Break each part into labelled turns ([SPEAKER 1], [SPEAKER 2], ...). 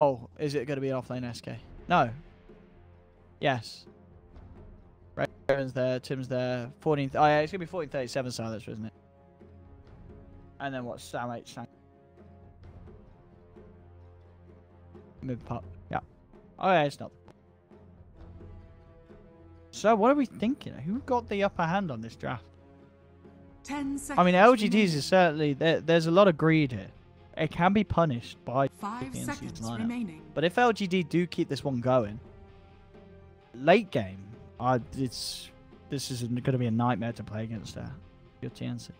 [SPEAKER 1] Oh, is it going to be an offlane SK? No. Yes. Raven's there, Tim's there. 14. Oh yeah, it's going to be 1437 silencer, isn't it? And then what? Sam H. Sang. Mid pop. Yeah. Oh yeah, it's not. So what are we thinking? Who got the upper hand on this draft?
[SPEAKER 2] 10 seconds.
[SPEAKER 1] I mean, LGDs is certainly there's a lot of greed here. It can be punished by
[SPEAKER 2] 5
[SPEAKER 1] TNC's
[SPEAKER 2] seconds
[SPEAKER 1] lineup.
[SPEAKER 2] remaining.
[SPEAKER 1] But if LGD do keep this one going, late game, this is going to be a nightmare to play against your TNC.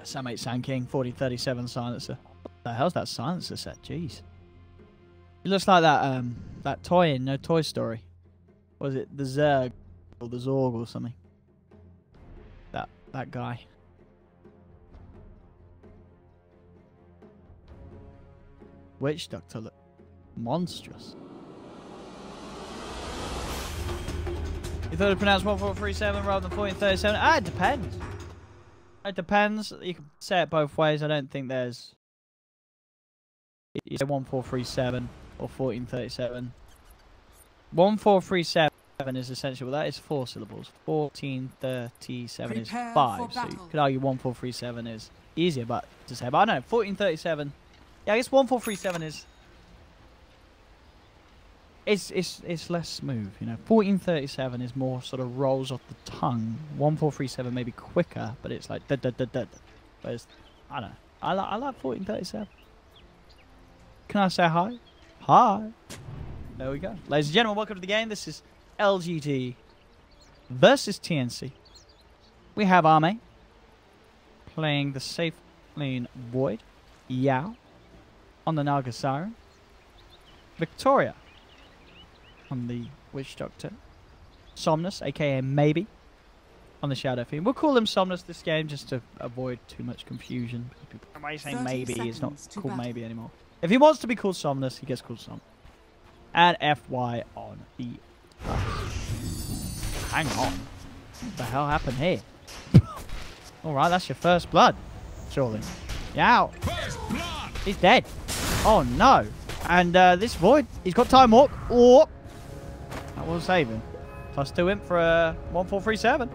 [SPEAKER 1] Sam 8 Sand King, 4037 silencer. What the hell's that silencer set? Jeez. It looks like that toy in No Toy Story. Was it the Zerg or the Zorg or something? That guy. Witch Doctor look monstrous. You thought it pronounced 1437 rather than 1437? Ah, it depends. It depends. You can say it both ways. I don't think there's... You say 1437 or 1437. 1437 is essentially, well, that is 4 syllables. 1437 is 5. So you could argue 1437 is easier but to say. But I don't know. 1437. Yeah, I guess 1437 is... It's less smooth, you know. 1437 is more sort of rolls off the tongue. 1437 may be quicker, but it's like da da da da. Whereas I don't know. I like 1437. Can I say hi? Hi. There we go, ladies and gentlemen. Welcome to the game. This is LGD versus TNC. We have Arme playing the safe lane Void. Yao on the Naga Siren. Victoria on the Witch Doctor. Somnus, aka Maybe, on the Shadow Fiend. We'll call him Somnus this game just to avoid too much confusion. Why are you saying Maybe? He's not called Maybe anymore. If he wants to be called Somnus, he gets called Somnus. And FY on the... Hang on. What the hell happened here? Alright, that's your first blood, surely. Yow. He's dead. Oh no. And this Void, he's got Time Walk. Oh. That will save him. +2 imp for 1437.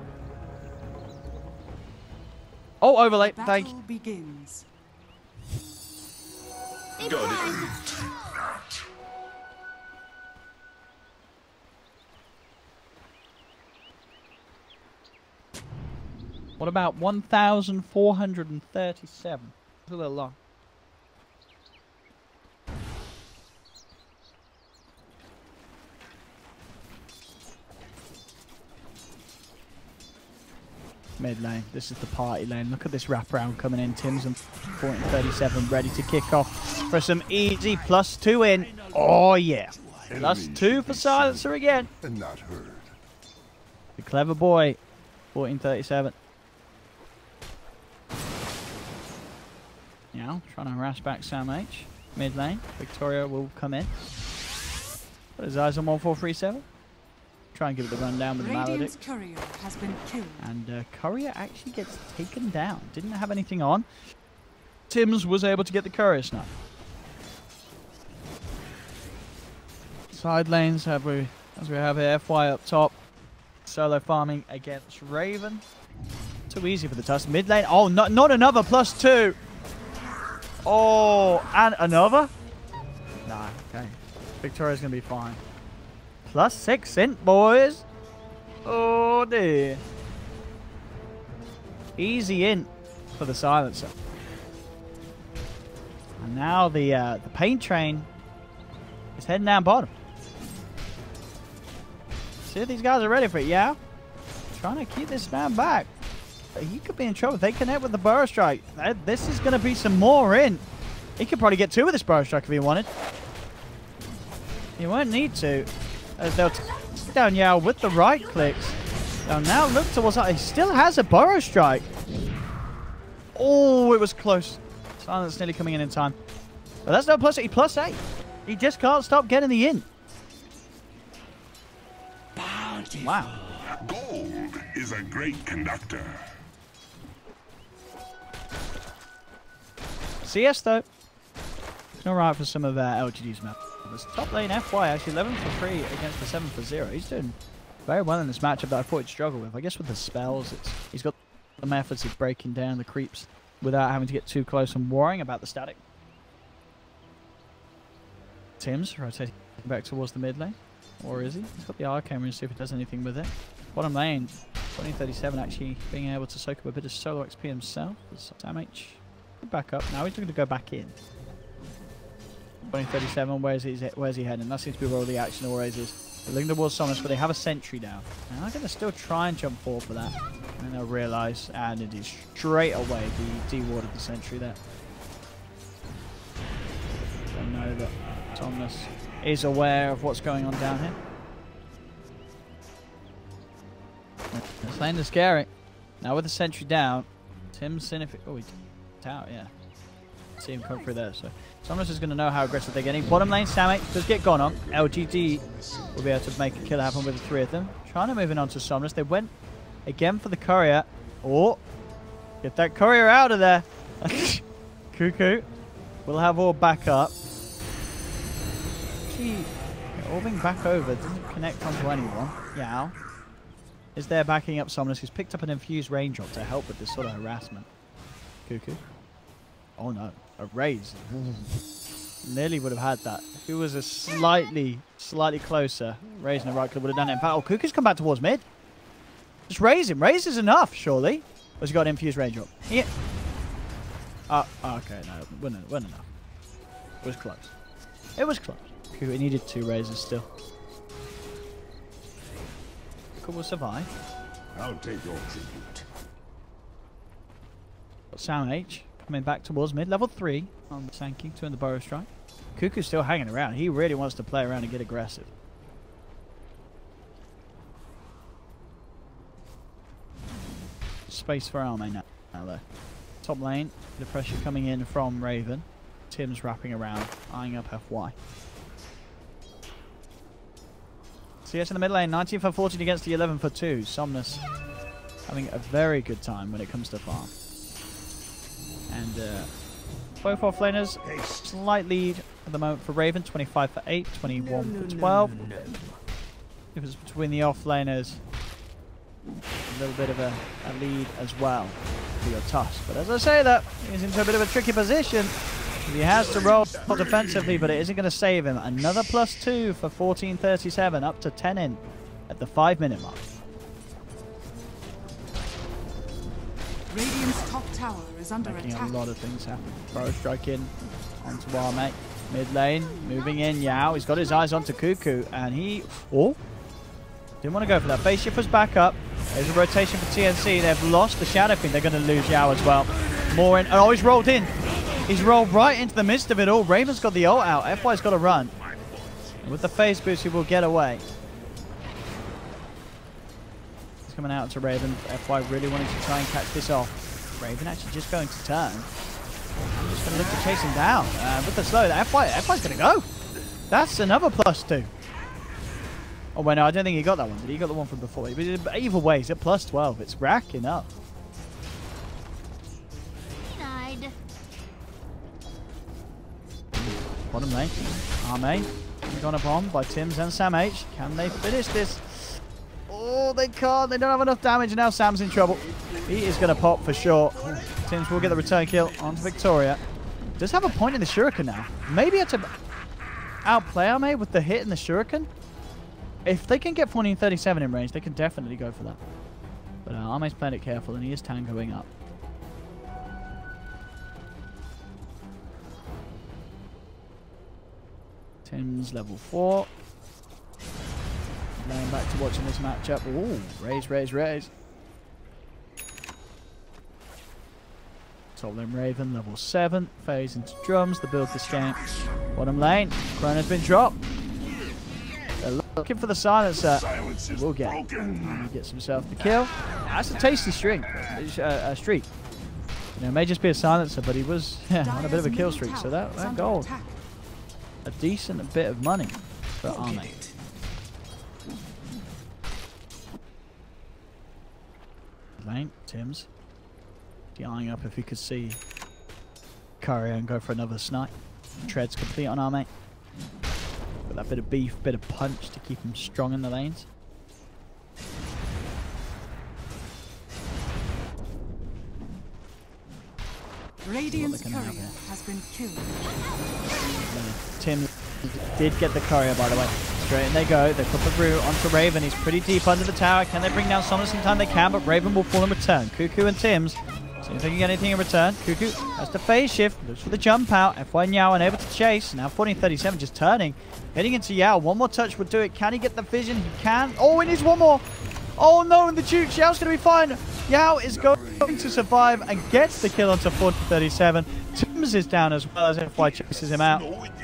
[SPEAKER 1] Oh, overlay. Thank you.
[SPEAKER 2] Begins.
[SPEAKER 3] Got it.
[SPEAKER 1] What about 1437? It's a little long. Mid lane. This is the party lane. Look at this wraparound coming in. Tim's and 1437 ready to kick off for some easy +2 in. Oh yeah. +2 for silencer again.
[SPEAKER 3] And not heard.
[SPEAKER 1] The clever boy. 1437. Now trying to harass back Sam H. Mid lane. Victoria will come in. Put his eyes on 1437. Try and give it the rundown with the Maledict.
[SPEAKER 2] Courier has been killed.
[SPEAKER 1] And Courier actually gets taken down. Didn't have anything on. Tim's was able to get the Courier snuff. Side lanes as we have here. FY up top. Solo farming against Raven. Too easy for the Tusk. Mid lane. Oh, not another +2. Oh, and another? Nah, okay. Victoria's going to be fine. +6 int, boys. Oh, dear. Easy int for the silencer. And now the paint train is heading down bottom. See if these guys are ready for it, yeah? Trying to keep this man back. He could be in trouble if they connect with the Burrow Strike. This is going to be some more in. He could probably get 2 with this Burrow Strike if he wanted. He won't need to. As they'll take down Yao with the right clicks. They'll now look towards that. He still has a Burrow Strike. Oh, it was close. Silence nearly coming in time. But that's no +8. +8. He just can't stop getting the in. Wow.
[SPEAKER 3] Gold is a great conductor.
[SPEAKER 1] CS though, it's alright for some of LGD's map. This top lane FY actually 11 for 3 against the 7 for 0. He's doing very well in this matchup that I thought he'd struggle with. I guess with the spells, he's got the methods of breaking down the creeps without having to get too close and worrying about the static. Tim's rotating back towards the mid lane. Or is he? He's got the arcane and see if it does anything with it. Bottom lane, 2037 actually being able to soak up a bit of solo XP himself. Sam H back up. Now he's looking to go back in. 2037, where's he heading? That seems to be where all the action always is. They're looking towards Somnus, but they have a sentry down. And they're going to still try and jump forward for that. And they'll realise, and it is straight away the de-warded the sentry there. They know that Somnus is aware of what's going on down here. This lane is scary. Now with the sentry down, Tim's in if it... Oh, he's out, yeah. See him come through there, so Somnus is going to know how aggressive they're getting. Bottom lane, Samate does get gone on. LGD will be able to make a kill happen with the 3 of them. Trying to move in onto Somnus. They went again for the courier. Oh, get that courier out of there. Cuckoo will have all back up. Actually, orbing back over doesn't connect onto anyone. Yao is there backing up Somnus, who's picked up an infused raindrop to help with this sort of harassment. Cuckoo. Oh no, a raise. Nearly would have had that. If it was a slightly closer, raising the right click would have done it. In fact, oh, Cuckoo's come back towards mid. Just raise him. Raise is enough, surely. Or has he got an infused raindrop? Yeah. Okay, no, wasn't enough. It was close. It was close. Cuckoo needed 2 raises still. Cuckoo will survive.
[SPEAKER 3] I'll take your tribute.
[SPEAKER 1] Got Sam H coming back towards mid. Level 3 on the Sankey, 2 in the Burrow Strike. Cuckoo's still hanging around. He really wants to play around and get aggressive. Space for Arme now though. Top lane, the pressure coming in from Raven. Tim's wrapping around, eyeing up FY. CS in the mid lane, 19 for 14 against the 11 for 2. Somnus having a very good time when it comes to farm. And both offlaners, slight lead at the moment for Raven, 25 for 8, 21 for 12. It was between the offlaners, a little bit of a lead as well for your Tusk. But as I say that, he's into a bit of a tricky position. He has to roll defensively, but it isn't going to save him. Another +2 for 1437, up to 10 in at the 5-minute mark.
[SPEAKER 2] Radiant's top tower is under
[SPEAKER 1] Making
[SPEAKER 2] attack.
[SPEAKER 1] a lot of things happen. Burrow Strike in onto our mate. Mid lane, moving in. Yao, he's got his eyes onto Cuckoo, and he... Oh! Didn't want to go for that. Base shift was back up. There's a rotation for TNC. They've lost the Shadow Fiend. They're going to lose Yao as well. More in. Oh, he's rolled in. He's rolled right into the midst of it all. Raven's got the ult out. FY's got to run. And with the phase boost, he will get away. He's coming out to Raven. FY really wanting to try and catch this off. Raven actually just going to turn. Just going to look to chase him down. With the slow, FY's going to go. That's another +2. Oh, wait, no, I don't think he got that one. Did he got the one from before? But either way, he's at +12. It's racking up. Bottom lane. Arme gone upon by Tims and Sam H. Can they finish this? Oh, they can't. They don't have enough damage. And now Sam's in trouble. He is going to pop for sure. Tims will get the return kill onto Victoria. Does have a point in the Shuriken now. Maybe it's to outplay Arme with the hit in the Shuriken. If they can get 1437 in range, they can definitely go for that. But Arme's playing it careful, and he is tangoing up. Tim's level 4. Going back to watching this matchup. Ooh, raise. Top lane Raven, level 7. Phase into drums, the build this game. Bottom lane, Chrono's been dropped. They're looking for the silencer. He will get it. He gets himself the kill. That's a tasty streak. You know, it may just be a silencer, but he was on a bit of a kill streak. So that gold, a decent bit of money for Arme. Lane, Tims. Eyeing up if he could see courier and go for another snipe. Treads complete on our mate. Got that bit of beef, bit of punch to keep him strong in the lanes.
[SPEAKER 2] Radiant's courier has been killed.
[SPEAKER 1] Tim did get the courier, by the way. Straight in they go. They put the root onto Raven. He's pretty deep under the tower. Can they bring down Somnus in time? They can, but Raven will fall in return. Cuckoo and Tim's. See if they can get anything in return. Cuckoo has to phase shift. Looks for the jump out. FY Yao unable to chase. Now 1437 just turning. Heading into Yao. One more touch would do it. Can he get the vision? He can. Oh, he needs one more. Oh no, and the Duke. Yao's going to be fine. Yao is going to survive and gets the kill onto 1437. Tim's is down as well as FY chases him out.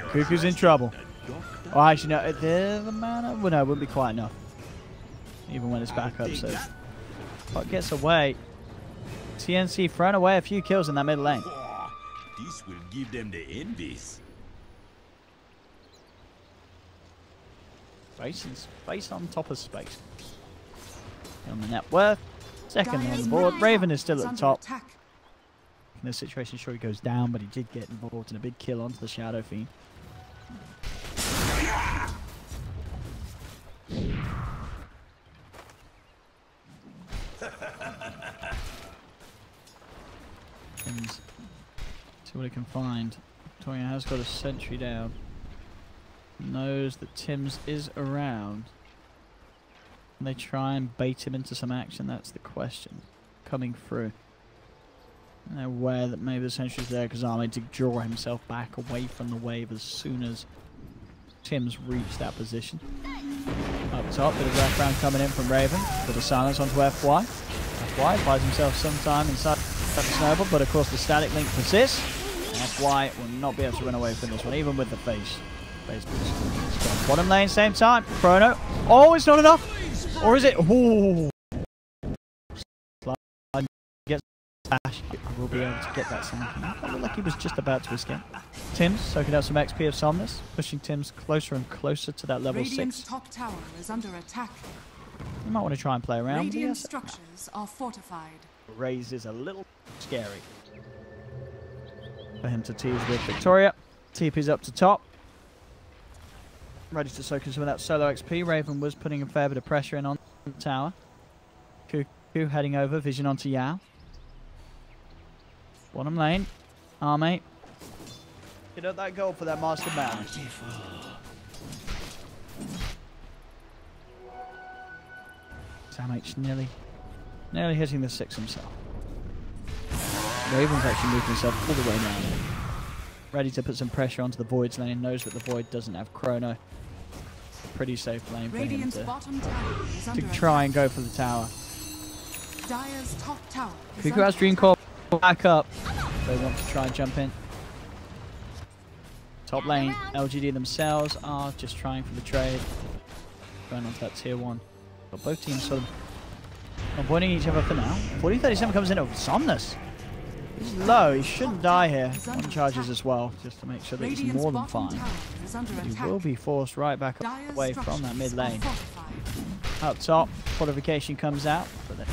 [SPEAKER 1] Cuckoo's in trouble. Oh, actually, no. The mana? Well, no, it wouldn't be quite enough. Even when it's back up, so. But gets away. TNC thrown away a few kills in that mid lane.
[SPEAKER 3] This will give them the envies. Space on top of space. On the net worth. Second on the board. Raven is still at the top. In this situation, sure he goes down, but he did get involved in a big kill onto the Shadow Fiend. See what he can find. Victoria has got a sentry down. Knows that Tim's is around. Can they try and bait him into some action? That's the question. Coming through. And they're aware that maybe the sentry's there because Army to draw himself back away from the wave as soon as Tim's reached that position. Up top, bit of wraparound coming in from Raven. Bit of silence onto FY. FY buys himself some time inside the snowball, but of course the static link persists. FY will not be able to run away from this one, even with the face boost. Bottom lane, same time. Chrono. Oh, it's not enough! Or is it? Ooh. Slide gets dash. We'll be able to get that sound. It looked like he was just about to escape. Tim's soaking out some XP of Somnus, pushing Tim's closer and closer to that level 6.
[SPEAKER 2] Top tower is under attack.
[SPEAKER 1] You might want to try and play around.
[SPEAKER 2] Radiant structures are fortified.
[SPEAKER 1] Raze is a little scary for him to tease with Victoria. TP's up to top. Ready to soak in some of that solo XP. Raven was putting a fair bit of pressure in on the tower. Cuckoo heading over. Vision onto Yao. Bottom lane. Armate. Get up that goal for that master man. Samh nearly hitting the 6 himself. Raven's actually moved himself all the way down. Ready to put some pressure onto the Void's lane. Knows that the Void doesn't have Chrono. Pretty safe lane for him to try and go for the tower. Cuckoo has Dream Core back up. They want to try and jump in. Top lane, LGD themselves are just trying for the trade. Going on to that tier 1. But both teams sort of avoiding each other for now. 1437 comes in over Somnus. He's low, he shouldn't die here. One charges as well, just to make sure that he's more than fine. But he will be forced right back away from that mid lane. Up top, fortification comes out, but they're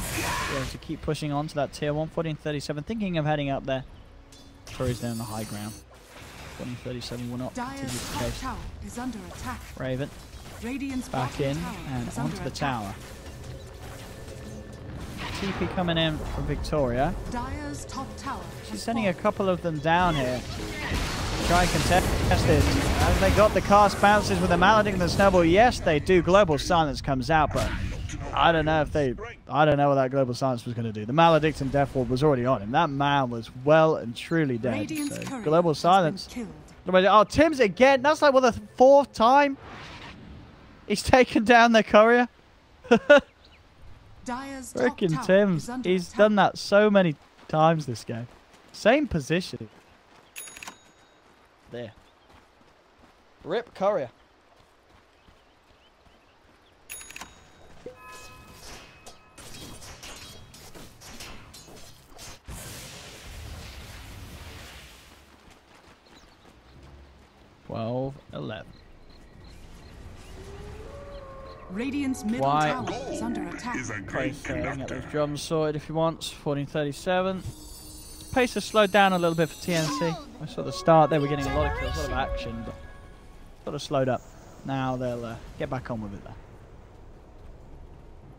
[SPEAKER 1] able to keep pushing on to that tier 1. 1437 thinking of heading up there. Curry's down the high ground. 1437 will not continue to chase. Raven back in and onto the tower. TP coming in from Victoria. She's sending a couple of them down here. Try and contest it. Have they got the cast bounces with the Maledict and the Snowball? Yes, they do. Global Silence comes out, but I don't know what that Global Silence was going to do. The Maledict and Death Ward was already on him. That man was well and truly dead. So, Global Silence. Oh, Tim's again. That's like, what, the 4th time he's taken down their courier? Frickin' Tim's. He's done that so many times this game. Same position. There. Rip courier.
[SPEAKER 2] Radiant's middle tower is under attack.
[SPEAKER 1] Get those drums sorted if you want. 1437. pace has slowed down a little bit for TNC. I saw the start there, we're getting a lot of kills, a lot of action, but sort of slowed up. Now they'll get back on with it there.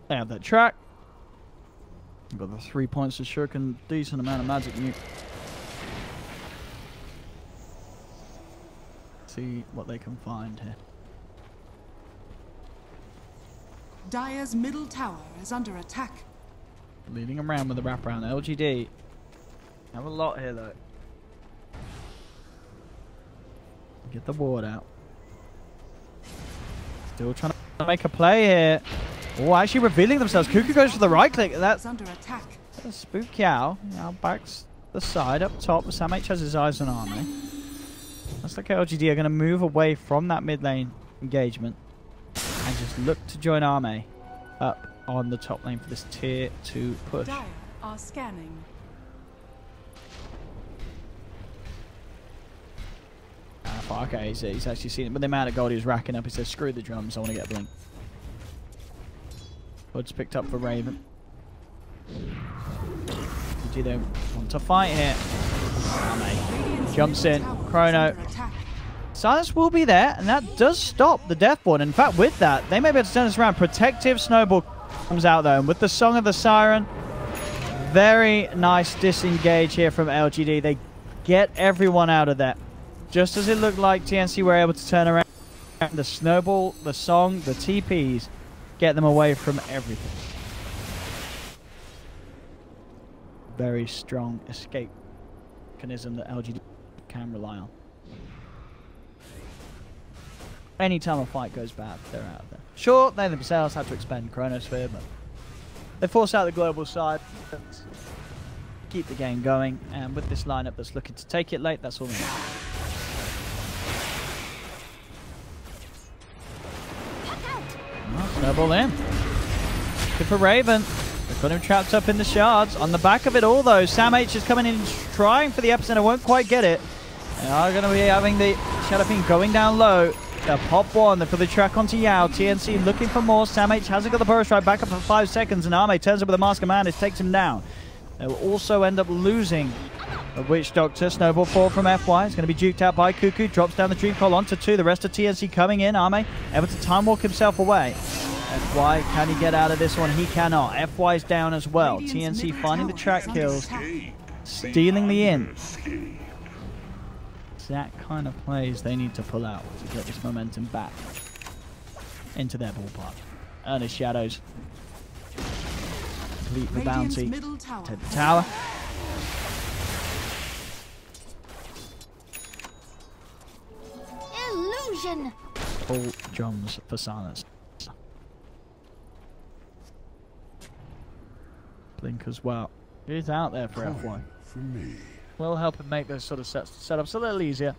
[SPEAKER 1] They have that track. Got the 3 points to Shurk and decent amount of magic nuke. See what they can find here.
[SPEAKER 2] Dire's middle tower is under attack.
[SPEAKER 1] Leading around with the wraparound. LGD have a lot here though. Get the ward out. Still trying to make a play here. Oh, actually revealing themselves. Cuckoo goes for the right click. That's
[SPEAKER 2] Under attack.
[SPEAKER 1] Spook Yao. Yao backs the side up top. Sam H has his eyes on Army. Looks like LGD are going to move away from that mid lane engagement and just look to join Army up on the top lane for this tier 2 push.
[SPEAKER 2] Dire are scanning.
[SPEAKER 1] Okay, he's actually seen it, but the amount of gold he's racking up, he says, screw the drums, I want to get a blink. Hood's picked up for Raven. Did they want to fight here? Jumps in. Chrono. Silence will be there, and that does stop the Deathborn. In fact, with that, they may be able to turn this around. Protective Snowball comes out, though, and with the Song of the Siren, very nice disengage here from LGD. They get everyone out of there. Just as it looked like TNC were able to turn around. The Snowball, the Song, the TPs, get them away from everything. Very strong escape mechanism that LGD can rely on. Anytime a fight goes bad, they're out there. Sure, they themselves had to expend Chronosphere, but they force out the global side, keep the game going, and with this lineup that's looking to take it late, that's all they need. Snowball in. Good for Raven. They've got him trapped up in the shards. On the back of it all, though, Sam H is coming in trying for the epicenter. Won't quite get it. They are going to be having the Shadow Fiend going down low. They'll pop one. They put the track onto Yao. TNC looking for more. Sam H hasn't got the burst right. Back up for 5 seconds. And Arme turns up with a Mask of Madness. Takes him down. They will also end up losing a Witch Doctor. Snowball 4 from FY. It's going to be juked out by Cuckoo. Drops down the Dream Coil onto 2. The rest of TNC coming in. Arme able to time walk himself away. FY, can he get out of this one? He cannot. FY's down as well. TNC finding the track kills. Stealing the in. Exact kind of plays they need to pull out to get this momentum back into their ballpark. Earnest Shadows. Complete the bounty. Take the tower.
[SPEAKER 4] Illusion.
[SPEAKER 1] All drums for silence. Blink as well. He's out there for FY.
[SPEAKER 5] For me.
[SPEAKER 1] Will help him make those sort of setups a little easier.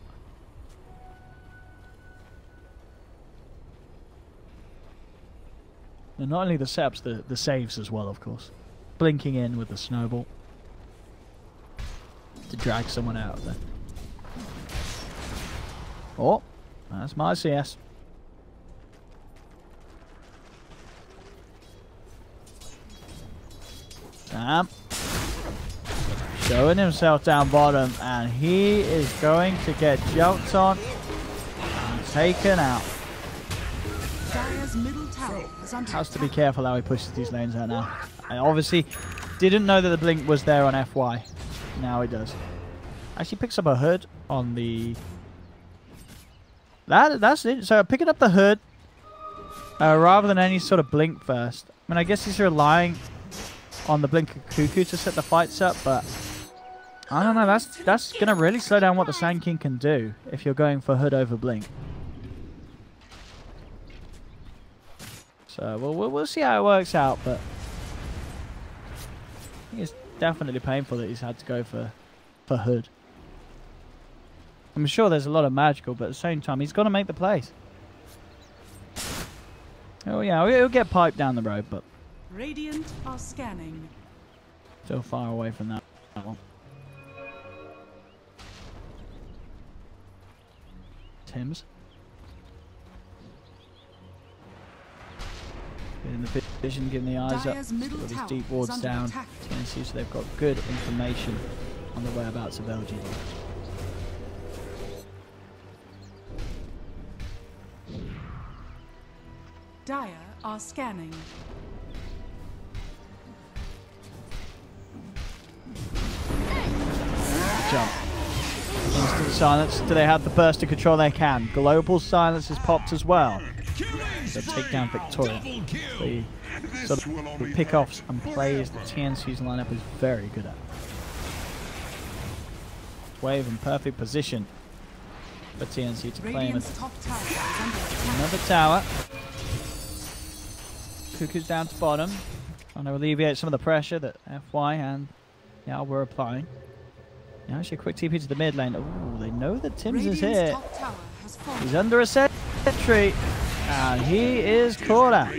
[SPEAKER 1] And not only the setups, the saves as well, of course. Blinking in with the Snowball to drag someone out of there. Oh, that's my CS. Sam showing himself down bottom, and he is going to get jumped on and taken out. Has to be careful how he pushes these lanes out now. I obviously didn't know that the blink was there on FY. Now he does. Actually picks up a hood on the... That's it. So picking up the hood rather than any sort of blink first. I mean, I guess he's relying on the blink of Cuckoo to set the fights up, but I don't know. That's going to really slow down what the Sand King can do if you're going for hood over blink. So we'll see how it works out, but I think it's definitely painful that he's had to go for hood. I'm sure there's a lot of magical, but at the same time, he's got to make the plays. Oh yeah, he'll get piped down the road, but
[SPEAKER 2] Radiant are scanning.
[SPEAKER 1] still far away from that one. Tim's getting the vision, getting the eyes up. Got these deep wards down. TNC, so they've got good information on the whereabouts of LGD.
[SPEAKER 2] Dire are scanning.
[SPEAKER 1] Jump. Instant silence. Do they have the burst of control? They can. Global silence is popped as well. They take down Victoria. The sort of pick-offs and plays that TNC's lineup is very good at. Wave in perfect position for TNC to claim it. Another tower. Cuckoo's down to bottom. Trying to alleviate some of the pressure that FY and Yao were applying. Now actually a quick TP to the mid lane. Oh, they know that Tim's is here. He's under a sentry. And he is caught out.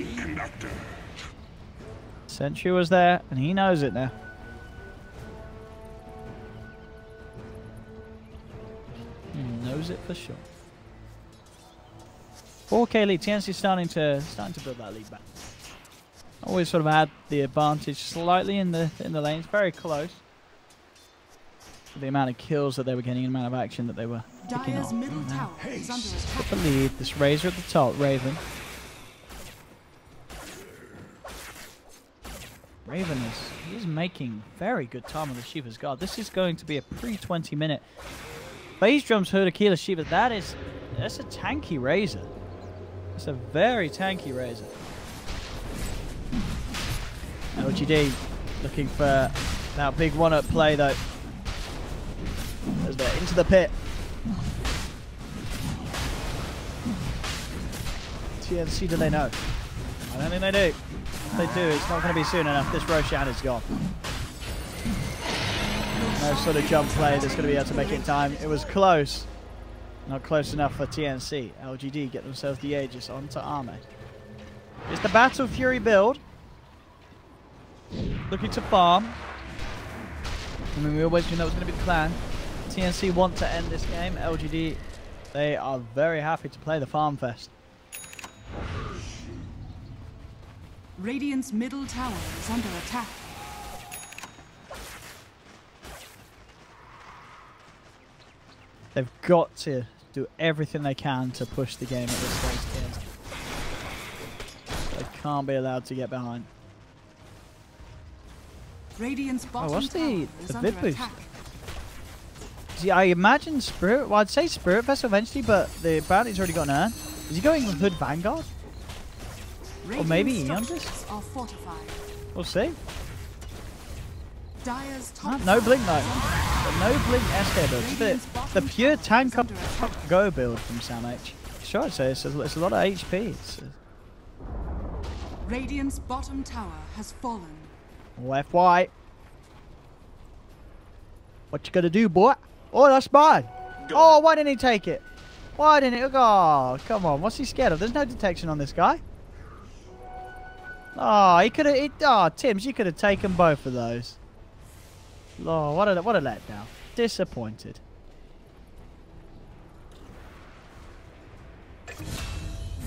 [SPEAKER 1] Sentry was there and he knows it now. He knows it for sure. 4K lead. TNC starting to build that lead back. Always sort of had the advantage slightly in the lanes. Very close. The amount of kills that they were getting, the amount of action that they were picking off.
[SPEAKER 2] Middle tower is under attack.
[SPEAKER 1] The lead. This Razor at the top. Raven. Raven he's making very good time on the Shiva's Guard. This is going to be a pre-20 minute. Phase drums heard Aquila Shiva. That's a tanky Razor. It's a very tanky Razor. LGD looking for that big one-up play though. As they're into the pit. TNC, do they know? I don't think they do. If they do, it's not going to be soon enough. This Roshan is gone. No sort of jump play that's going to be able to make it in time. It was close. Not close enough for TNC. LGD get themselves the Aegis onto Arme. It's the Battle Fury build. Looking to farm. I mean, we always knew that was going to be the plan. TNC want to end this game. LGD, they are very happy to play the Farm Fest.
[SPEAKER 2] Radiant's middle tower is under attack.
[SPEAKER 1] They've got to do everything they can to push the game at this stage. They can't be allowed to get behind.
[SPEAKER 2] Radiant's bottom
[SPEAKER 1] what's the
[SPEAKER 2] is
[SPEAKER 1] vid
[SPEAKER 2] under
[SPEAKER 1] boost?
[SPEAKER 2] attack.
[SPEAKER 1] See, I imagine Spirit. Well, I'd say Spirit Vessel eventually, but the bounty's already got an urn. Is he going with Hood Vanguard? Or maybe Eon just?
[SPEAKER 2] Are fortified.
[SPEAKER 1] We'll see.
[SPEAKER 2] Dire's top
[SPEAKER 1] No blink though.
[SPEAKER 2] tower
[SPEAKER 1] No blink SK build. The pure tank up go build from Sam H. Sure, I'd say it's a lot of HP.
[SPEAKER 2] Radiant's bottom tower has fallen.
[SPEAKER 1] FY. What you gonna do, boy? Oh, that's mine. Oh, why didn't he take it? Why didn't he? Oh, come on. What's he scared of? There's no detection on this guy. Oh, he could have. Oh, Tims, you could have taken both of those. Oh, what a letdown. Disappointed.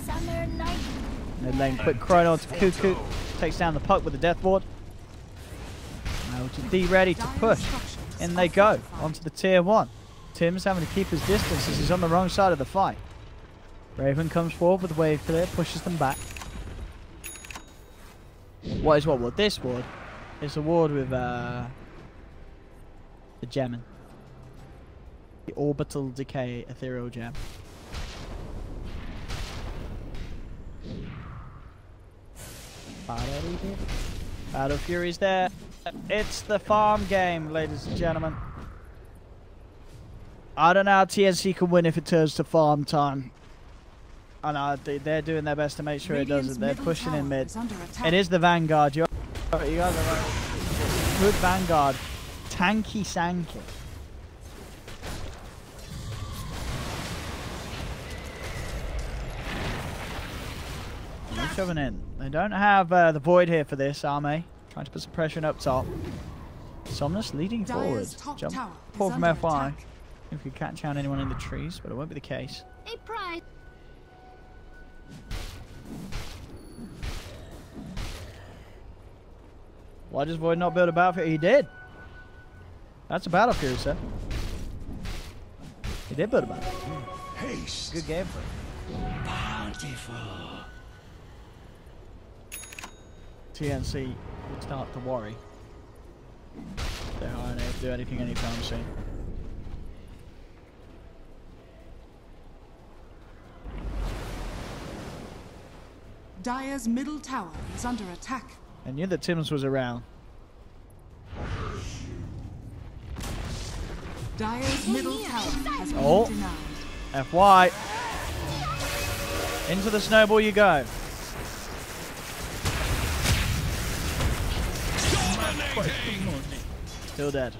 [SPEAKER 4] Summer night.
[SPEAKER 1] Mid lane, quick chrono to Cuckoo. Takes down the puck with the Death Ward. LGD ready to push. In they go. Onto the tier 1. Tim's having to keep his distance as he's on the wrong side of the fight. Raven comes forward with the wave clear, pushes them back. What is what ward? This ward is a ward with the Gemin. The Orbital Decay Ethereal Gem. Battle Fury's there. It's the farm game, ladies and gentlemen. I don't know how TNC can win if it turns to farm time. I know they're doing their best to make sure it doesn't. They're pushing in mid. It is the Vanguard. You guys are right. Good Vanguard. Tanky Sanky. Shoving in. They don't have the Void here for this, Arme. Trying to put some pressure in up top. Somnus leading forward. Jump forward from FY. If we catch out anyone in the trees, but it won't be the case.
[SPEAKER 4] A prize.
[SPEAKER 1] Why does Void not build a battlefield? He did. That's a Battle Fury, sir. He did build a Battle.
[SPEAKER 5] Haste.
[SPEAKER 1] Good game for him.
[SPEAKER 5] Bountiful.
[SPEAKER 1] TNC would start to worry. They aren't able to do anything anytime soon.
[SPEAKER 2] Dire's middle tower is under attack.
[SPEAKER 1] I knew that Tim's was around.
[SPEAKER 2] Dire's middle tower has been
[SPEAKER 1] Oh.
[SPEAKER 2] denied.
[SPEAKER 1] FY. Into the snowball you go. Still dead.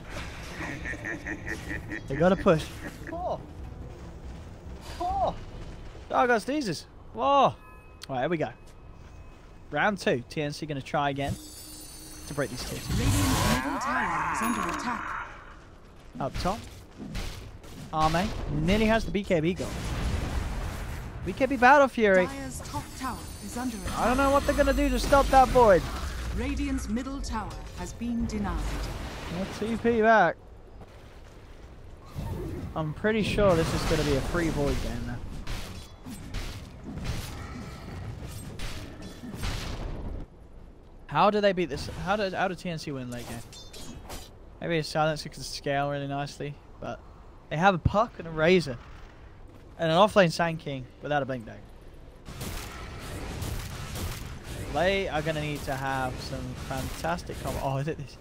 [SPEAKER 1] They gotta push. Oh. Oh, I got sneezes. Whoa. Right, here we go. Round 2. TNC gonna try again to break these two.
[SPEAKER 2] Radiant's middle tower is under attack.
[SPEAKER 1] Up top. Arme nearly has the BKB goal. BKB Battle Fury.
[SPEAKER 2] Dire's top tower is under attack.
[SPEAKER 1] I don't know what they're gonna do to stop that void.
[SPEAKER 2] Radiant's middle tower has been denied.
[SPEAKER 1] Let's TP back. I'm pretty sure this is gonna be a free void game now. How do they beat this? How did TNC win late game? Maybe a silencer can scale really nicely, but they have a puck and a razor and an offlane Sand King without a blink dagger. They are going to need to have some fantastic combo. Oh, is it this?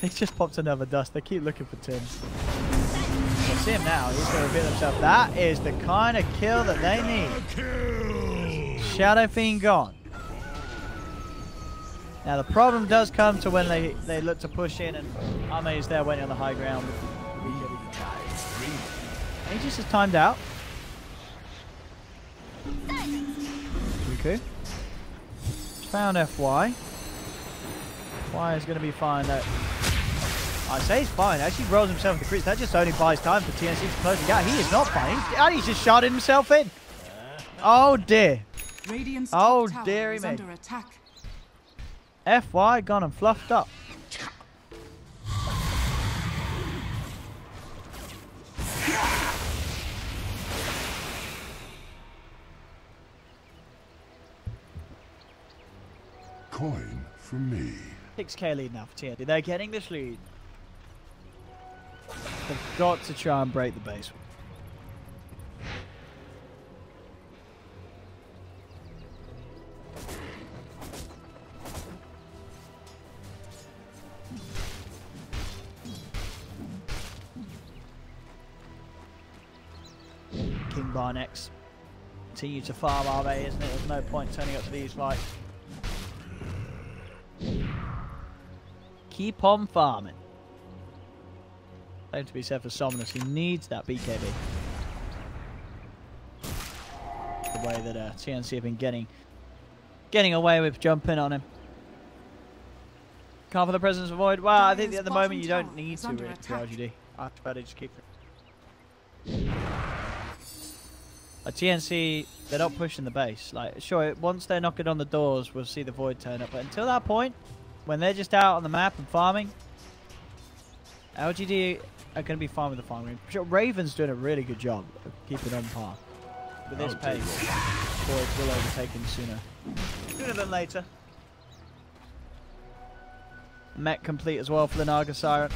[SPEAKER 1] They just popped another dust. They keep looking for Tim. You'll see him now. He's going to reveal himself. That is the kind of kill that they need. Shadow Fiend gone. Now the problem does come to when they look to push in and Arme is there waiting on the high ground. Aegis is timed out. Riku. Found FY. FY is going to be fine though. I say he's fine. Actually rolls himself into crease. That just only buys time for TNC to close the gap. He is not fine. He's just shotted himself in. Oh dear.
[SPEAKER 2] Radiant's
[SPEAKER 1] Oh
[SPEAKER 2] top tower
[SPEAKER 1] dearie
[SPEAKER 2] is
[SPEAKER 1] me.
[SPEAKER 2] under attack.
[SPEAKER 1] FY gone and fluffed up.
[SPEAKER 5] Coin for me.
[SPEAKER 1] 6k lead now for TNT. They're getting this lead. They've got to try and break the base. King Bar next. Continue to farm RA, isn't it? There's no point turning up to these fights. Keep on farming. Same to be said for Somnus. He needs that BKB. The way that TNC have been getting away with jumping on him. Can't for the presence of Void. Well, I think at the moment you don't need to really for LGD. I'd better just keep it. A TNC, they're not pushing the base. Like, sure, once they're knocking on the doors, we'll see the Void turn up. But until that point, when they're just out on the map and farming, LGD are going to be fine with the farming. Sure, Raven's doing a really good job of keeping on par. With this pace, Void will overtake him sooner than later. Mech complete as well for the Naga Siren.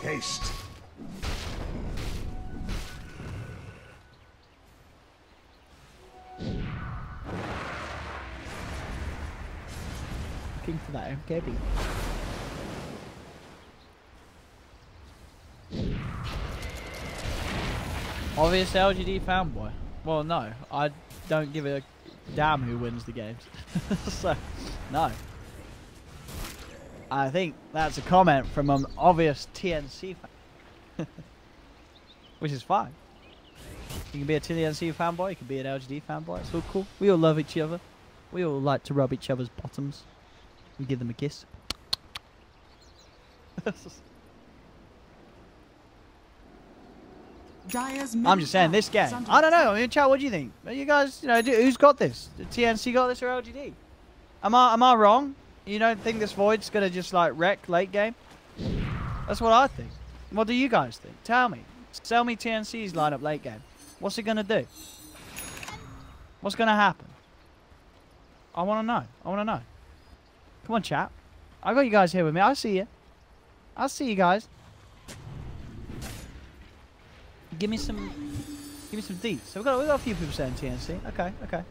[SPEAKER 5] Haste.
[SPEAKER 1] Looking for that MKB. Obvious LGD fanboy. Well, no, I don't give a damn who wins the games. So, no. I think that's a comment from an obvious TNC fan. Which is fine. You can be a TNC fanboy, you can be an LGD fanboy, it's all cool. We all love each other. We all like to rub each other's bottoms and give them a kiss. I'm just saying, this game, I don't know, I mean, chat, what do you think? You guys, you know, who's got this? The TNC got this or LGD? Am I wrong? You don't think this Void's gonna just like wreck late game? That's what I think. What do you guys think? Tell me. Sell me TNC's lineup late game. What's it gonna do? What's gonna happen? I wanna know. I wanna know. Come on, chat. I got you guys here with me. I see you. I see you guys. Give me some deets. So we got a few people saying TNC. Okay, okay.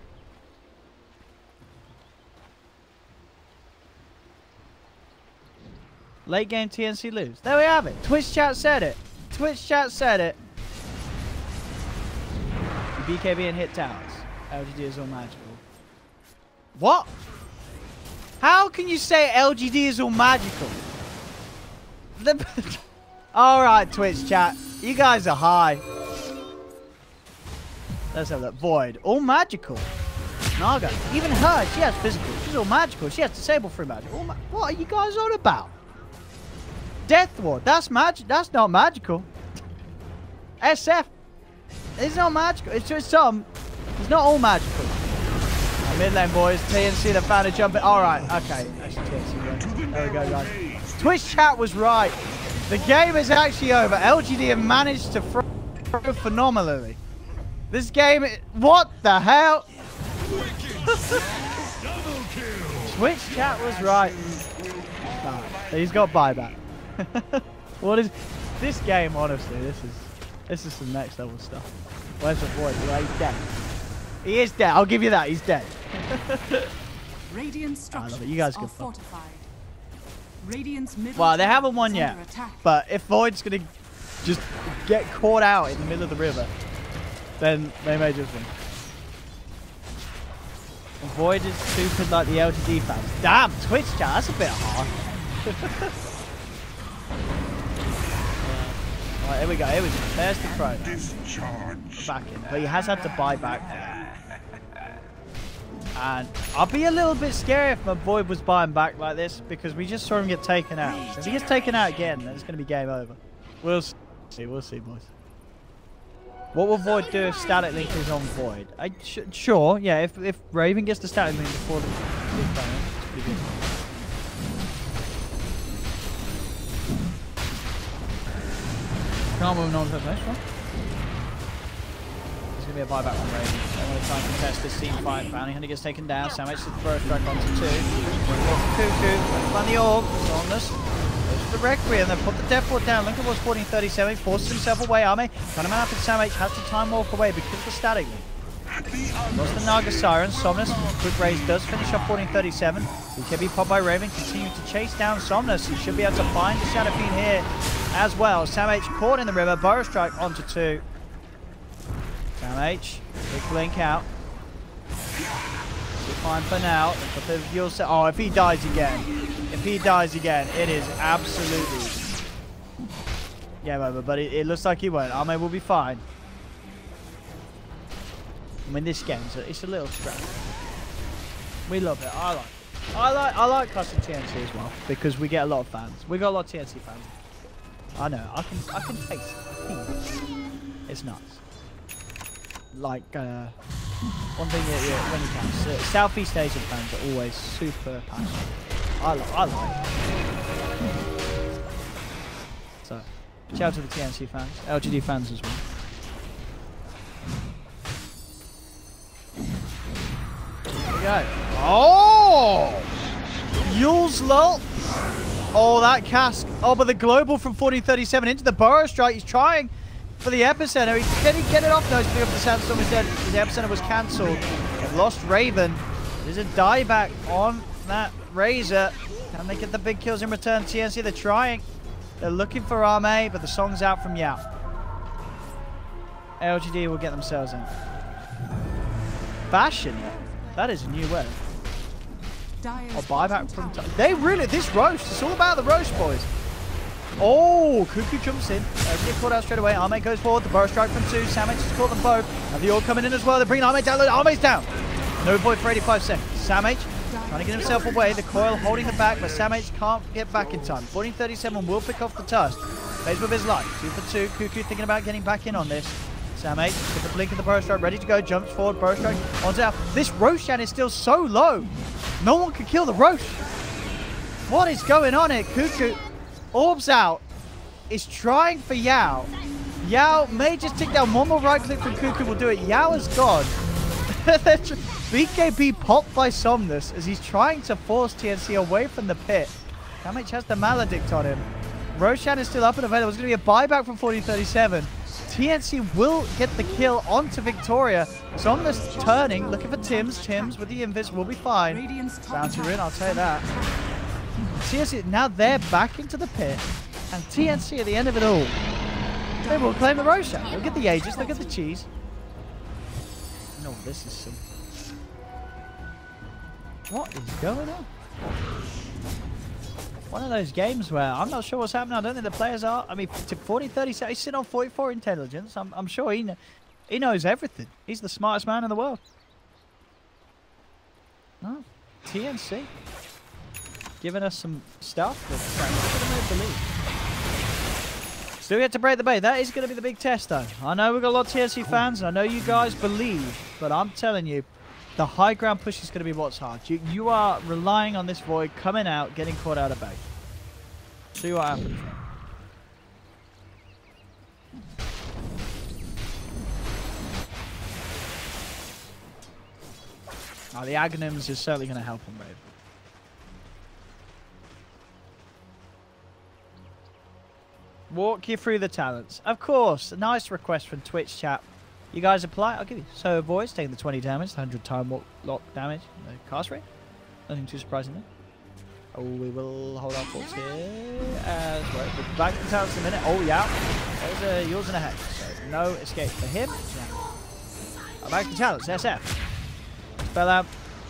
[SPEAKER 1] Late game TNC lose. There we have it. Twitch chat said it. Twitch chat said it. BKB and hit towers. LGD is all magical. What? How can you say LGD is all magical? Alright, Twitch chat. You guys are high. Let's have that. Void. All magical. Naga. Even her. She has physical. She's all magical. She has disable free magic. What are you guys on about? Death Ward. That's magic. That's not magical. SF. It's not magical. It's just some. It's not all magical. Mid lane boys. TNC the found a jumping. Alright. Okay. Actually, TNC. There we go, guys. Twitch chat was right. The game is actually over. LGD have managed to throw phenomenally. This game. What the hell? Twitch chat was right. Nah, he's got buyback. What is this game? Honestly, this is some next level stuff. Where's the Void? Well, he's dead. He is dead. I'll give you that. He's dead.
[SPEAKER 2] Radiant structures
[SPEAKER 1] I love it. You guys
[SPEAKER 2] are
[SPEAKER 1] can
[SPEAKER 2] fortified. Radiant's middle
[SPEAKER 1] well, they
[SPEAKER 2] tower
[SPEAKER 1] haven't won
[SPEAKER 2] is
[SPEAKER 1] yet.
[SPEAKER 2] under attack.
[SPEAKER 1] But if Void's gonna just get caught out in the middle of the river, then they may just win. Void is stupid like the LGD fans. Damn, Twitch chat. That's a bit hard. Right, here we go. Here we go. There's the pro. Back in, but he has had to buy back for that. And I'll be a little bit scary if my Void was buying back like this because we just saw him get taken out. So if he gets taken out again, then it's going to be game over. We'll see. We'll see, boys. What will Void do if static link is on Void? Sure, yeah. If Raven gets the static link before the big bang, it's pretty good. Can't move on to the next one. There's going to be a buyback from Raven. They want to try and contest this team fight. Bounty Hunter gets taken down. Sandwich to the first strike onto 2. Cuckoo. Find the orb. Strongness. Goes for the Requiem. Then put the Death Ward down. Look at what's 1437. He forces himself away. Army. Trying to man up in Sandwich. Has to time walk away because of the static link. Lost the Naga Siren. Somnus. Quick raise does finish off 1437. BKB popped by Raven. Continue to chase down Somnus. He should be able to find the Shadow Fiend here as well. Sam H caught in the river. Burrow Strike onto 2. Sam H. Quick blink out. We're fine for now. Oh, if he dies again. If he dies again, it is absolutely game over. But it looks like he won't. Arme will be fine. I mean, this game, it's a little scrap. We love it. I like it. I like custom TNC as well because we get a lot of fans. We got a lot of TNC fans. I know. I can taste it. It's nice. Like one thing when you can. Southeast Asian fans are always super passionate. I like it. So, shout out to the TNC fans, LGD fans as well. Here we go. Oh! Yule's lull. Oh, that cask. Oh, but the global from 1437 into the Burrow Strike. He's trying for the epicenter. Can he get it off? No, he's picking up the sandstorm instead. The epicenter was cancelled. They've lost Raven. There's a dieback on that Razor. Can they get the big kills in return? TNC, they're trying. They're looking for Arme, but the song's out from Yao. LGD will get themselves in. Fashion. That is a new word. Oh, buyback from... They really... This roast. It's all about the roast, boys. Oh, Cuckoo jumps in. Get caught out straight away. Arme goes forward. The Burrow Strike from 2. Sandwich has caught them both. Now the orb coming in as well. They're bringing Arme down. Arme's down. No Void for 85 seconds. Samh trying to get himself away. The coil holding the back, but Samh can't get back in time. 1437 will pick off the tusk. Plays with his life. 2 for 2. Cuckoo thinking about getting back in on this. Samh with the blink of the Burrow Strike, ready to go. Jumps forward. Burrow Strike onto out. This Roshan is still so low. No one can kill the Rosh. What is going on here? Cuckoo. Orbs out. Is trying for Yao. Yao may just take down one more right click from Cuckoo will do it. Yao is gone. BKB popped by Somnus as he's trying to force TNC away from the pit. Damage has the Maledict on him. Roshan is still up and available. It's going to be a buyback from 1437. TNC will get the kill onto Victoria. Somnus turning, looking for Tims. Tims with the invis will be fine. Bounty Rune, I'll tell you that. TNC, now they're back into the pit. And TNC at the end of it all, they will claim the Roshan. Look at the Aegis, look at the cheese. No, this is some... What is going on? One of those games where I'm not sure what's happening. I don't think the players are. I mean, to 40-30, he's sitting on 44 intelligence. I'm sure he knows everything. He's the smartest man in the world. No, TNC giving us some stuff. Still yet to break the bay. That is going to be the big test, though. I know we've got a lot of TNC fans, and I know you guys believe, but I'm telling you, the high ground push is going to be what's hard. You are relying on this Void coming out, getting caught out of bay. See what happens. Oh, the Aghanims is certainly going to help him, Raven. Walk you through the talents. Of course, a nice request from Twitch chat. You guys apply, I'll give you. So, boys, taking the 20 damage, 100 time lock damage, no cast rate. Nothing too surprising there. Oh, we will hold our thoughts here. As well. We'll back to the talents in a minute. Oh, yeah. There's a yours and a hex. So, no escape for him. Yeah. Back to talents, SF. Spell out,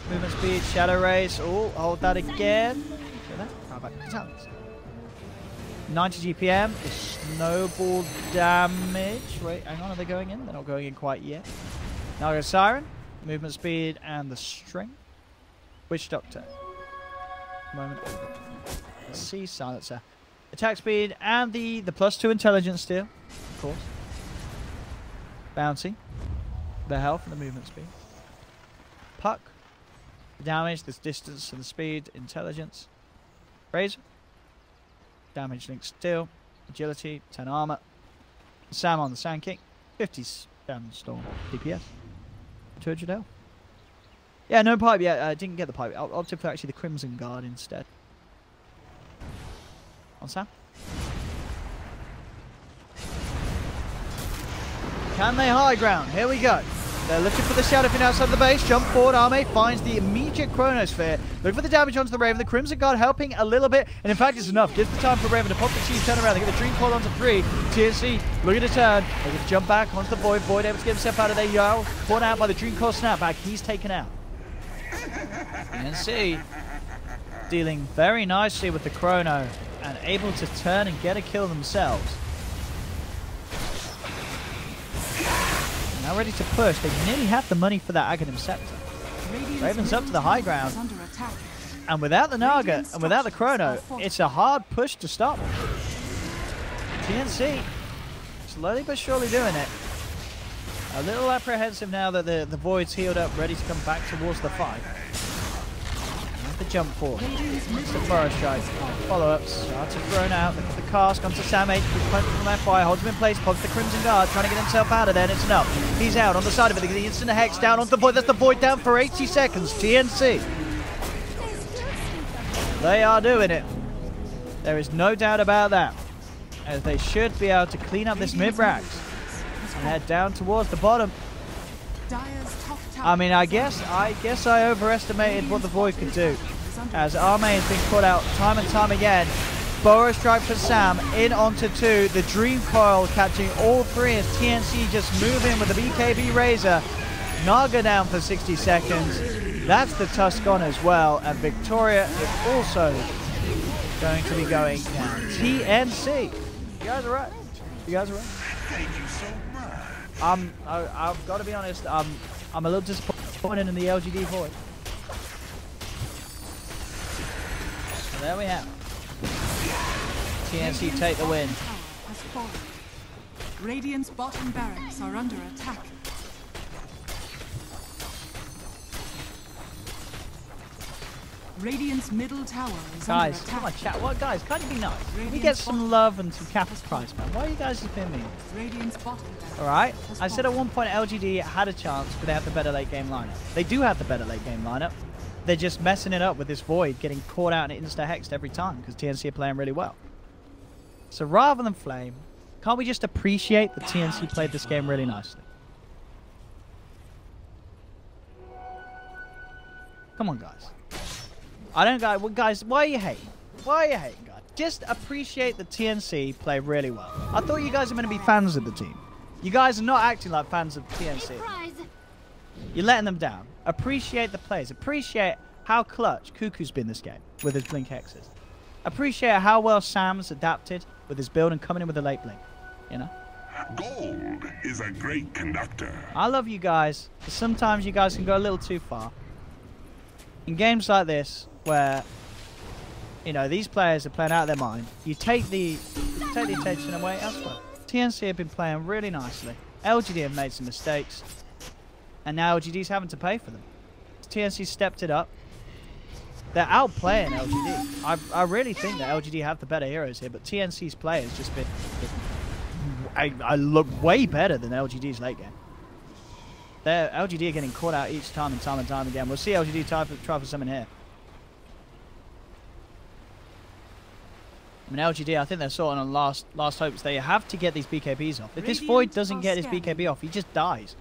[SPEAKER 1] movement speed, shadow race. Oh, hold that again. See that? Now back to talents. 90 GPM is snowball damage. Wait, hang on, are they going in? They're not going in quite yet. Now goes Siren, movement speed, and the string. Witch Doctor. Moment. C Silencer. Attack speed and the +2 intelligence steal, of course. Bouncy. The health and the movement speed. Puck. The damage, the distance and the speed, intelligence. Razor. Damage link steel, agility, 10 armor. Sam on the Sand King, 50 Sandstorm DPS, 200 L. Yeah, no pipe yet. I didn't get the pipe. I'll opted for actually the Crimson Guard instead. On Sam. Can they high ground? Here we go. They're looking for the Shadow Fin outside the base. Jump forward. Arme finds the immediate Chronosphere. Look for the damage onto the Raven. The Crimson Guard helping a little bit. And in fact, it's enough. Gives the time for Raven to pop the cheese, turn around. They get the Dream Coil onto 3. TNC looking to turn. They're going to jump back onto the Void. Void able to get himself out of there. Yao caught out by the Dream Coil snapback. He's taken out. TNC dealing very nicely with the Chrono and able to turn and get a kill themselves. Now ready to push. They nearly have the money for that Aghanim Scepter. Raven's up to the high ground. And without the Naga and without the Chrono, it's a hard push to stop. TNC slowly but surely doing it. A little apprehensive now that the Void's healed up, ready to come back towards the fight. The jump forward. It's the Forest Strike. Follow-ups. Shards are thrown out. Look at the cast. Comes to Sam H. Quick punch from that fire. Holds him in place. Pops the Crimson Guard. Trying to get himself out of there. And it's enough. He's out on the side of it. The instant hex down onto the Void. That's the Void down for 80 seconds. TNC. They are doing it. There is no doubt about that. As they should be able to clean up this mid-rax. And head down towards the bottom. I mean, I guess I overestimated what the Void could do. As Arme has been caught out time and time again. Burrow strike for Sam, in onto 2. The Dream Coil catching all 3 as TNC just move in with the BKB Razor. Naga down for 60 seconds. That's the Tusk on as well. And Victoria is also going to be going down. TNC. You guys are right. You guys are right. I've got to be honest, I'm a little disappointed in the LGD Void. So there we have it. TNC take the win.
[SPEAKER 2] Radiant's bottom barracks are under attack. Radiant's middle tower is
[SPEAKER 1] Guys,
[SPEAKER 2] under
[SPEAKER 1] come on,
[SPEAKER 2] attack.
[SPEAKER 1] chat. What, guys? Can't you be nice? Can we
[SPEAKER 2] Radiant's
[SPEAKER 1] get some
[SPEAKER 2] bottom
[SPEAKER 1] love and some capital prize, man? Why are you guys just being mean?
[SPEAKER 2] Radiant's bottom tower
[SPEAKER 1] Alright?
[SPEAKER 2] has
[SPEAKER 1] I said at
[SPEAKER 2] fallen.
[SPEAKER 1] one point LGD had a chance, but they have the better late game lineup. They do have the better late game lineup. They're just messing it up with this Void getting caught out and insta-hexed every time because TNC are playing really well. So rather than flame, can't we just appreciate that TNC played this game really nicely? Come on, guys. I don't, guys, why are you hating? Why are you hating, guys? Just appreciate the TNC play really well. I thought you guys were going to be fans of the team. You guys are not acting like fans of TNC.
[SPEAKER 4] Prize.
[SPEAKER 1] You're letting them down. Appreciate the plays. Appreciate how clutch Cuckoo's been this game with his blink hexes. Appreciate how well Sam's adapted with his build and coming in with a late blink. You know?
[SPEAKER 5] Gold is a great conductor.
[SPEAKER 1] I love you guys, but sometimes you guys can go a little too far. In games like this, where, you know, these players are playing out of their mind, you take the attention away elsewhere. TNC have been playing really nicely. LGD have made some mistakes, and now LGD's having to pay for them. TNC stepped it up. They're outplaying LGD. I really think that LGD have the better heroes here, but TNC's play has just been... I look way better than LGD's late game. LGD are getting caught out each time and time again. We'll see LGD try for something here. I mean, LGD, I think they're sort of on last hopes. They have to get these BKBs off. If this Void doesn't get his BKB off, he just dies.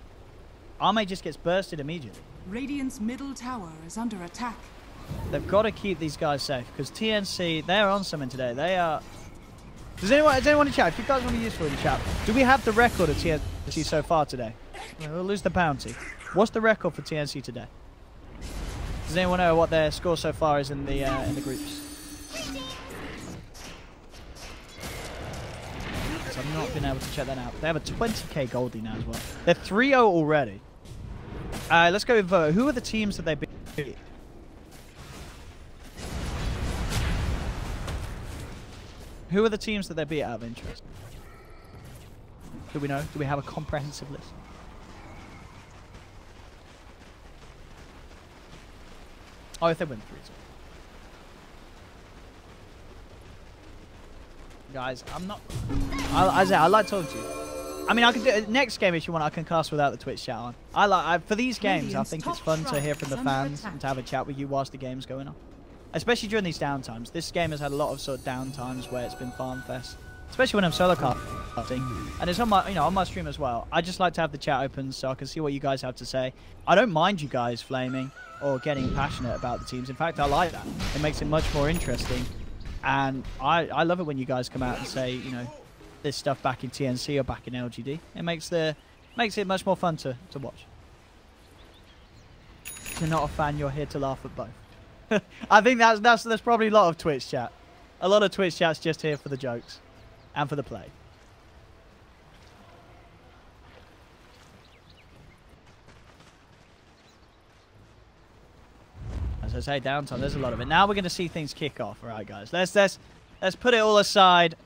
[SPEAKER 1] Arme just gets bursted immediately.
[SPEAKER 2] Radiant's middle tower is under attack.
[SPEAKER 1] They've got to keep these guys safe because TNC, they're on something today. They are... Does anyone in the chat, if you guys want to be useful in the chat, do we have the record of TNC so far today? We'll lose the bounty. What's the record for TNC today? Does anyone know what their score so far is in the groups? So I've not been able to check that out. They have a 20k Goldie now as well. They're 3-0 already. Let's go with who are the teams that they beat? Who are the teams that they beat out of interest? Do we know? Do we have a comprehensive list? Oh, if they win 3-0. Guys, I'm not... I like talking to you. I mean, I can do next game if you want. I can cast without the Twitch chat on. For these games, I think it's fun to hear from the fans and to have a chat with you whilst the game's going on. Especially during these downtimes. This game has had a lot of sort of downtimes where it's been farm fest. Especially when I'm solo casting. And it's on my, on my stream as well. I just like to have the chat open so I can see what you guys have to say. I don't mind you guys flaming or getting passionate about the teams. In fact, I like that. It makes it much more interesting. And I love it when you guys come out and say, this stuff back in TNC or back in LGD. It makes it much more fun to watch. If you're not a fan, you're here to laugh at both. I think there's probably a lot of Twitch chat. A lot of Twitch chat's just here for the jokes and for the play. As I say, downtime, there's a lot of it. Now we're going to see things kick off. All right, guys. Let's put it all aside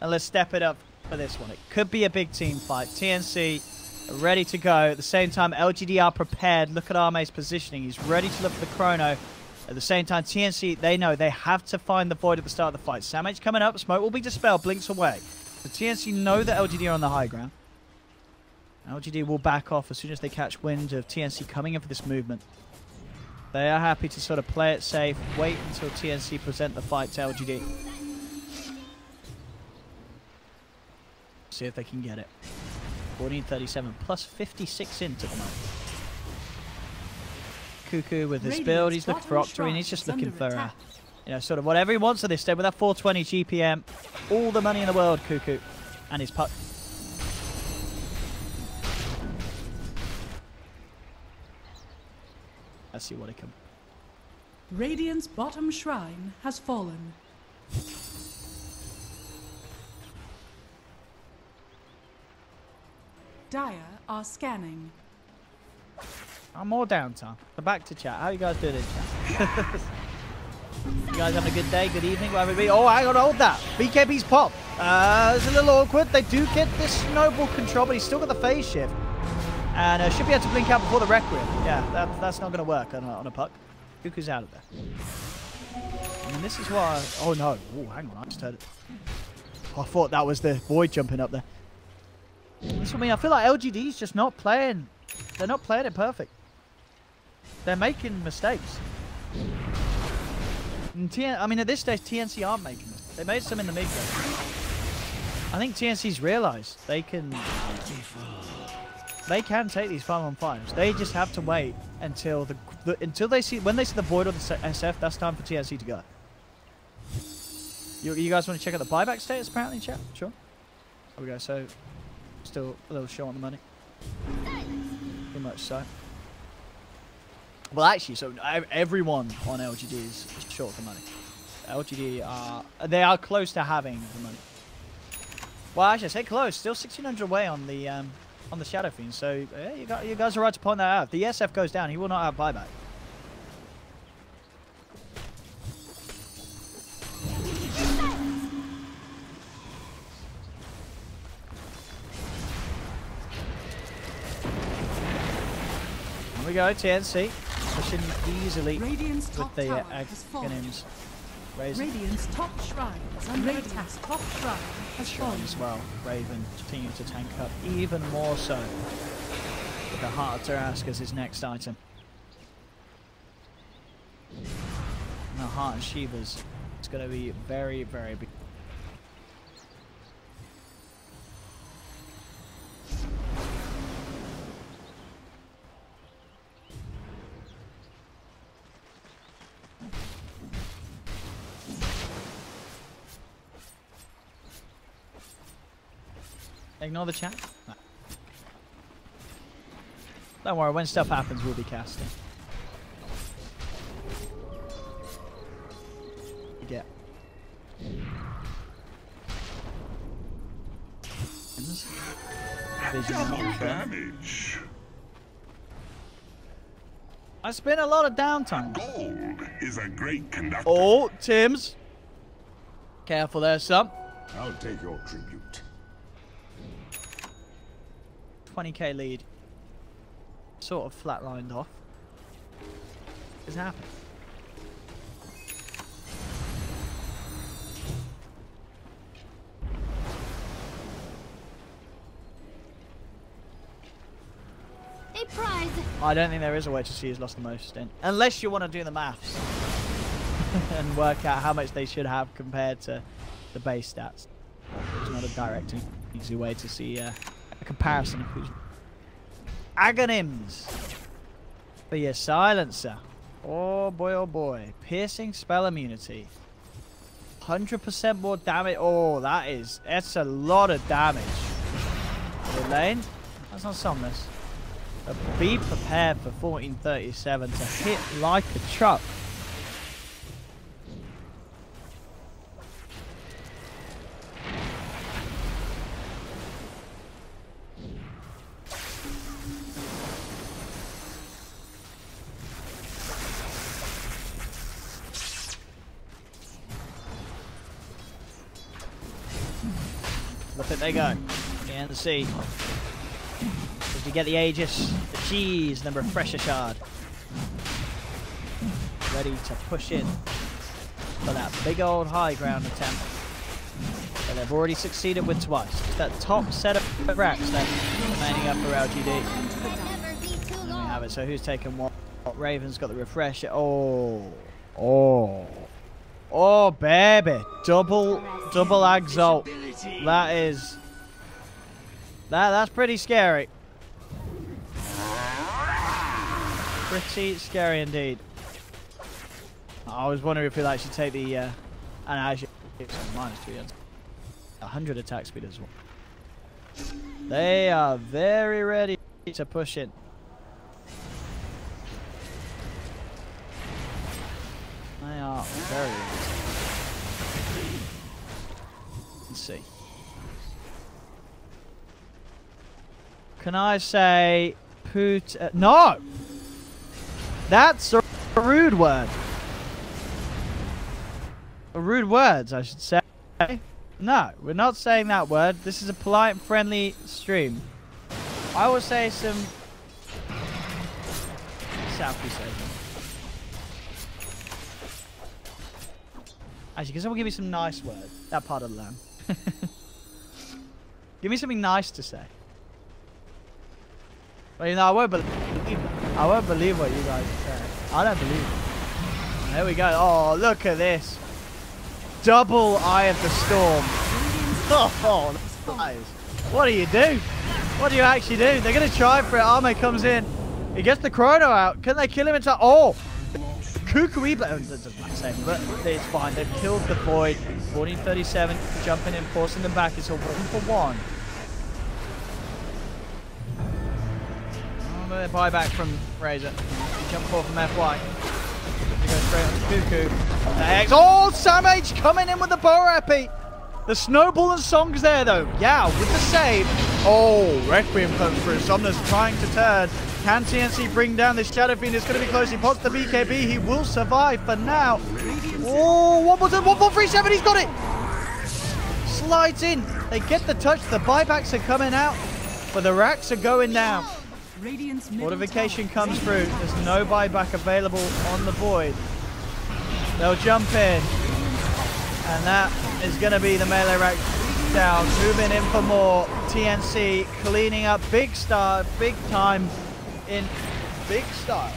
[SPEAKER 1] and let's step it up for this one. It could be a big team fight. TNC are ready to go. At the same time, LGD are prepared. Look at Arme's positioning. He's ready to look for the chrono. At the same time, TNC, they know they have to find the Void at the start of the fight. Samage coming up. Smoke will be dispelled. Blinks away. The TNC know that LGD are on the high ground. LGD will back off as soon as they catch wind of TNC coming in for this movement. They are happy to sort of play it safe. Wait until TNC present the fight to LGD. See if they can get it. 1437 plus 56 into the moment. Cuckoo with his build, he's looking for Octarine, and he's just looking for sort of whatever he wants at this stage with that 420 GPM. All the money in the world, Cuckoo. And his puck. Let's see what it comes.
[SPEAKER 2] Radiant's bottom shrine has fallen. Dire are scanning.
[SPEAKER 1] More downtime. So back to chat. How you guys doing in chat? You guys having a good day, good evening, whatever it be? Oh, I gotta hold that. BKB's pop. It's a little awkward. They do get this snowball control, but he's still got the phase shift. And should be able to blink out before the Requiem. Yeah, that's not going to work on a puck. Cuckoo's out of there. mean, this is what oh no. Oh, hang on. I just heard it. I thought that was the void jumping up there. That's what I mean. I feel like LGD's just not playing. They're not playing it perfect. They're making mistakes. And I mean, at this stage, TNC aren't making them. They made some in the mid game. I think TNC's realised they can take these 5-on-5s. They just have to wait until until they see when they see the void or the SF. That's time for TNC to go. You guys want to check out the buyback status? Apparently, chat. Sure. There we go. So, still a little short on the money. Pretty much so. Well, actually, so everyone on LGD is short of the money. LGD are close to having the money. Well, actually, I say close. Still 1,600 away on the Shadow Fiend. So yeah, you guys are right to point that out. If the SF goes down, he will not have buyback. Here we go, TNC. Pushing easily
[SPEAKER 2] Radiant's
[SPEAKER 1] with
[SPEAKER 2] top
[SPEAKER 1] the
[SPEAKER 2] tower has fallen.
[SPEAKER 1] Aghanims. Raven
[SPEAKER 2] Radiant's top shrine is under attack. Top shrine has fallen.
[SPEAKER 1] as well. Raven continuing to tank up even more so. With the Heart of Tarask as his next item. And the Heart of Shiva's. It's going to be very, very big. Ignore the chat. No. Don't worry, when stuff happens, we'll be casting. You get.
[SPEAKER 5] Double damage.
[SPEAKER 1] I spent a lot of downtime.
[SPEAKER 5] Gold is a great conductor.
[SPEAKER 1] Oh, Tim's. Careful there, son.
[SPEAKER 6] I'll take your tribute.
[SPEAKER 1] 20k lead. Sort of flatlined off. What's happened?
[SPEAKER 4] A prize.
[SPEAKER 1] I don't think there is a way to see who's lost the most in. Unless you want to do the maths. And work out how much they should have compared to the base stats. There's not a direct and easy way to see a comparison of who's... Aghanims! But yeah, Silencer. Oh boy. Piercing spell immunity. 100% more damage. Oh, that's a lot of damage. Lane? That's not Somnus. But be prepared for 1437 to hit like a truck. Look at they go. TNC. As we get the Aegis, the cheese, and the Refresher Shard. Ready to push in for that big old high ground attempt. But they've already succeeded with twice. It's that top set of racks that remaining up for LGD. And there we have it. So who's taking what? Raven's got the Refresher. Oh, baby. Double Exalt. That's pretty scary. Pretty scary indeed. I was wondering if he'll actually take the and actually it's -2 100 attack speed as well. They are very ready to push in. They are very ready. Let's see. Can I say no! That's a rude word. A rude words, I should say. No, we're not saying that word. This is a polite and friendly stream. I will say some Southeast Asian. Actually, can someone give me some nice words? That part of the land. Give me something nice to say. Well, you know, I won't believe that. I won't believe what you guys say. I don't believe it. There we go. Oh, look at this. Double Eye of the Storm. Oh, that's nice. What do you do? What do you actually do? They're going to try for it. Arme comes in. He gets the chrono out. Can they kill him inside? Oh! Kukui, but it doesn't matter, but it's fine. They've killed the Void. 1437 jumping in, forcing them back. It's all 1-for-1. Oh, but buyback from Razor. Jump forward from FY. He goes straight on to Cuckoo. Oh, Sam H coming in with the bow epi. The snowball and songs there though. Yeah, with the save. Oh, Requiem comes through. Somna's trying to turn. Can TNC bring down this Shadow Fiend? It's going to be close. He pots the BKB. He will survive for now. Oh, 1-4-37. He's got it. Slides in. They get the touch. The buybacks are coming out, but the racks are going down. Fortification comes through. There's no buyback available on the Void. They'll jump in. And that is going to be the melee rack down. Moving in for more. TNC cleaning up big time in big style.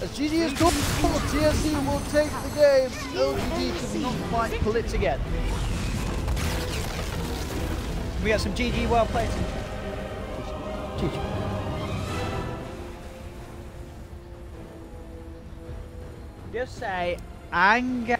[SPEAKER 1] As GG is good, TNC will take the game. LGD to not quite pull it together. We got some GG well played. GG. Just say anger.